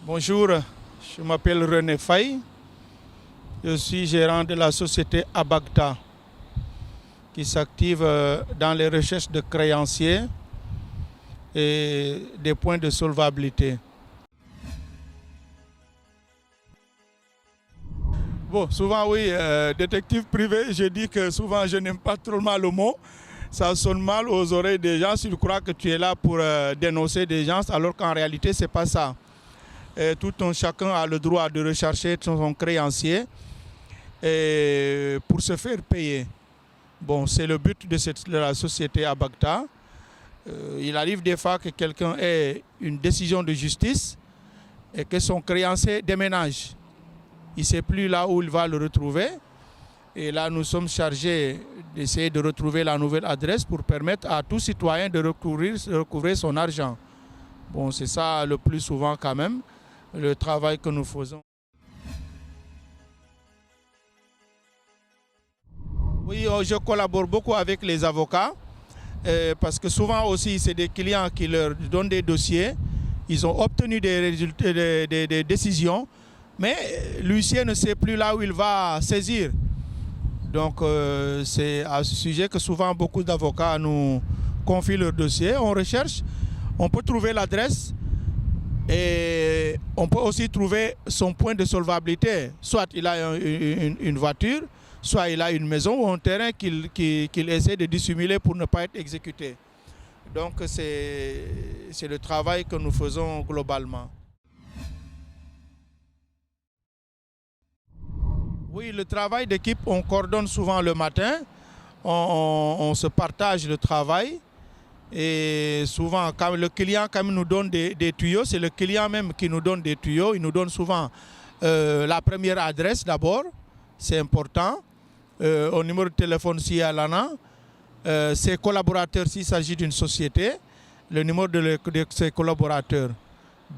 Bonjour, je m'appelle René Faye. Je suis gérant de la société Abagta qui s'active dans les recherches de créanciers et des points de solvabilité. Bon, souvent oui, détective privé, je dis que souvent je n'aime pas trop mal le mot. Ça sonne mal aux oreilles des gens si tu crois que tu es là pour dénoncer des gens alors qu'en réalité ce n'est pas ça. Tout un chacun a le droit de rechercher son créancier pour se faire payer. Bon, c'est le but de la société Abagta. Il arrive des fois que quelqu'un ait une décision de justice et que son créancier déménage. Il ne sait plus là où il va le retrouver. Et là, nous sommes chargés d'essayer de retrouver la nouvelle adresse pour permettre à tout citoyen de recouvrer son argent. Bon, c'est ça le plus souvent quand même, le travail que nous faisons. Oui, je collabore beaucoup avec les avocats parce que souvent aussi, c'est des clients qui leur donnent des dossiers. Ils ont obtenu des résultats, des décisions, mais l'huissier ne sait plus là où il va saisir. Donc c'est à ce sujet que souvent beaucoup d'avocats nous confient leur dossier. On recherche, on peut trouver l'adresse et on peut aussi trouver son point de solvabilité. Soit il a une voiture, soit il a une maison ou un terrain qu'il essaie de dissimuler pour ne pas être exécuté. Donc c'est le travail que nous faisons globalement. Oui, le travail d'équipe, on coordonne souvent le matin, on se partage le travail et souvent quand le client nous donne des tuyaux, c'est le client même qui nous donne des tuyaux, il nous donne souvent la première adresse d'abord, c'est important, au numéro de téléphone s'il y a l'ANA, ses collaborateurs s'il s'agit d'une société, le numéro de ses collaborateurs.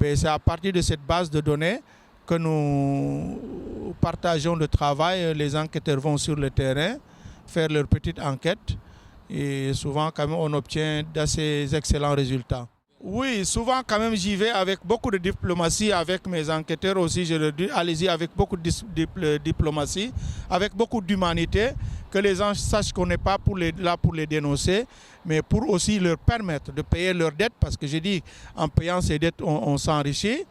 C'est à partir de cette base de données que nous partageons le travail, les enquêteurs vont sur le terrain faire leur petite enquête et souvent quand même on obtient d'assez excellents résultats. Oui, souvent quand même j'y vais avec beaucoup de diplomatie, avec mes enquêteurs aussi, je leur dis allez-y avec beaucoup de diplomatie, avec beaucoup d'humanité, que les gens sachent qu'on n'est pas là pour les dénoncer, mais pour aussi leur permettre de payer leurs dettes, parce que j'ai dit en payant ces dettes on s'enrichit,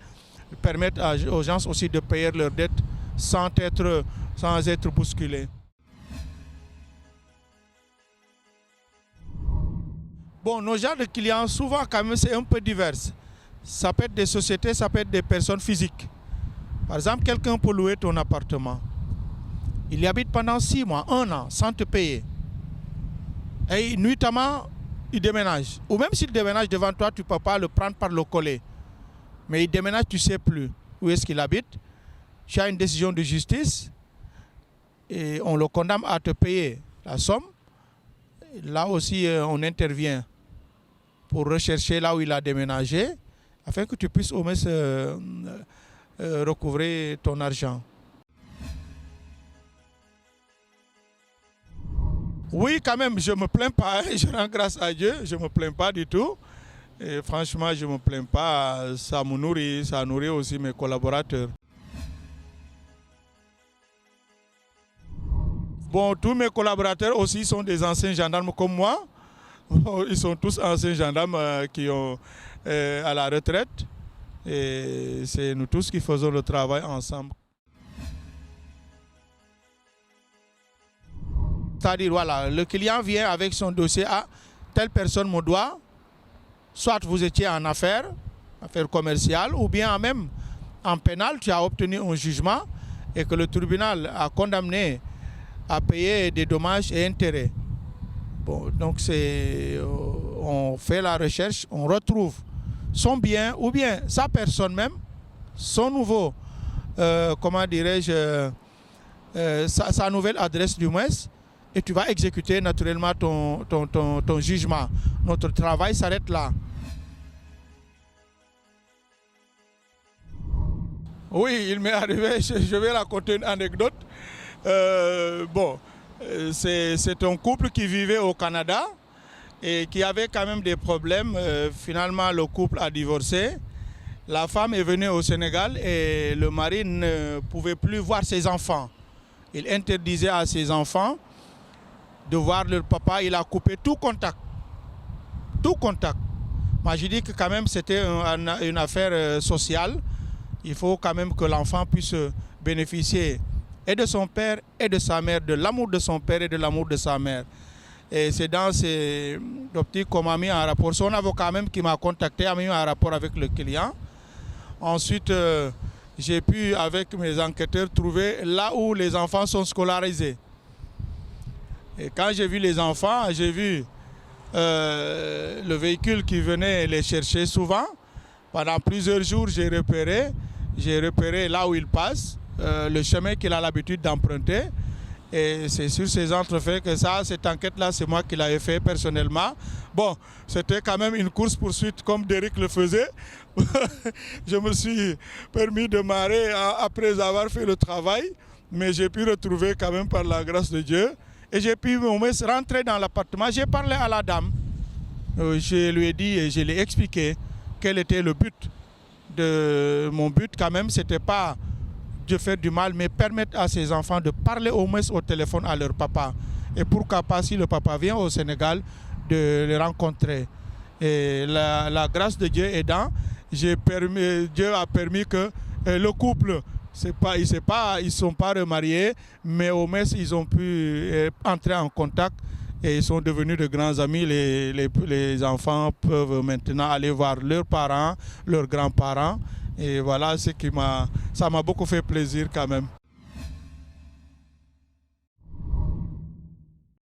permettre aux gens aussi de payer leurs dettes sans être bousculés. Bon, nos genres de clients, souvent quand même, c'est un peu divers. Ça peut être des sociétés, ça peut être des personnes physiques. Par exemple, quelqu'un peut louer ton appartement. Il y habite pendant 6 mois, 1 an, sans te payer. Et nuitamment, il déménage. Ou même s'il déménage devant toi, tu ne peux pas le prendre par le collet. Mais il déménage, tu ne sais plus où est-ce qu'il habite. Tu as une décision de justice et on le condamne à te payer la somme. Là aussi, on intervient pour rechercher là où il a déménagé afin que tu puisses au moins recouvrer ton argent. Oui, quand même, je ne me plains pas. Je rends grâce à Dieu, je ne me plains pas du tout. Et franchement, je ne me plains pas, ça me nourrit, ça nourrit aussi mes collaborateurs. Bon, tous mes collaborateurs aussi sont des anciens gendarmes comme moi. Ils sont tous anciens gendarmes qui sont à la retraite. Et c'est nous tous qui faisons le travail ensemble. C'est-à-dire, voilà, le client vient avec son dossier à telle personne me doit. Soit vous étiez en affaire commerciale, ou bien même en pénal, tu as obtenu un jugement et que le tribunal a condamné à payer des dommages et intérêts. Bon, donc on fait la recherche, on retrouve son bien ou bien sa personne même, son nouveau, comment dirais-je, sa nouvelle adresse du moins, et tu vas exécuter naturellement ton jugement. Notre travail s'arrête là. Oui, il m'est arrivé, je vais raconter une anecdote. C'est un couple qui vivait au Canada et qui avait quand même des problèmes. Finalement, le couple a divorcé La femme est venue au Sénégal et le mari ne pouvait plus voir ses enfants. Il interdisait à ses enfants de voir leur papa. Il a coupé tout contact. Tout contact. Moi, je dis que quand même c'était une affaire sociale. Il faut quand même que l'enfant puisse bénéficier et de son père et de sa mère, de l'amour de son père et de l'amour de sa mère. Et c'est dans ces optiques qu'on m'a mis en rapport. Son avocat même qui m'a contacté a mis en rapport avec le client. Ensuite, j'ai pu, avec mes enquêteurs, trouver là où les enfants sont scolarisés. Et quand j'ai vu les enfants, j'ai vu le véhicule qui venait les chercher souvent. Pendant plusieurs jours, j'ai repéré là où ils passent, le chemin qu'il a l'habitude d'emprunter. Et c'est sur ces entrefaits que cette enquête-là, c'est moi qui l'avais fait personnellement. Bon, c'était quand même une course-poursuite comme Derrick le faisait. Je me suis permis de marrer après avoir fait le travail, mais j'ai pu retrouver quand même par la grâce de Dieu. Et j'ai pu rentrer dans l'appartement. J'ai parlé à la dame. Je lui ai dit et je lui ai expliqué quel était le but. Mon but quand même, c'était pas de faire du mal, mais permettre à ces enfants de parler au moins au téléphone à leur papa. Et pourquoi pas, si le papa vient au Sénégal, de les rencontrer. Et la grâce de Dieu aidant, Dieu a permis que le couple, ils ne sont pas remariés, mais au moins ils ont pu entrer en contact et ils sont devenus de grands amis. Les enfants peuvent maintenant aller voir leurs parents, leurs grands-parents. Et voilà ça m'a beaucoup fait plaisir quand même.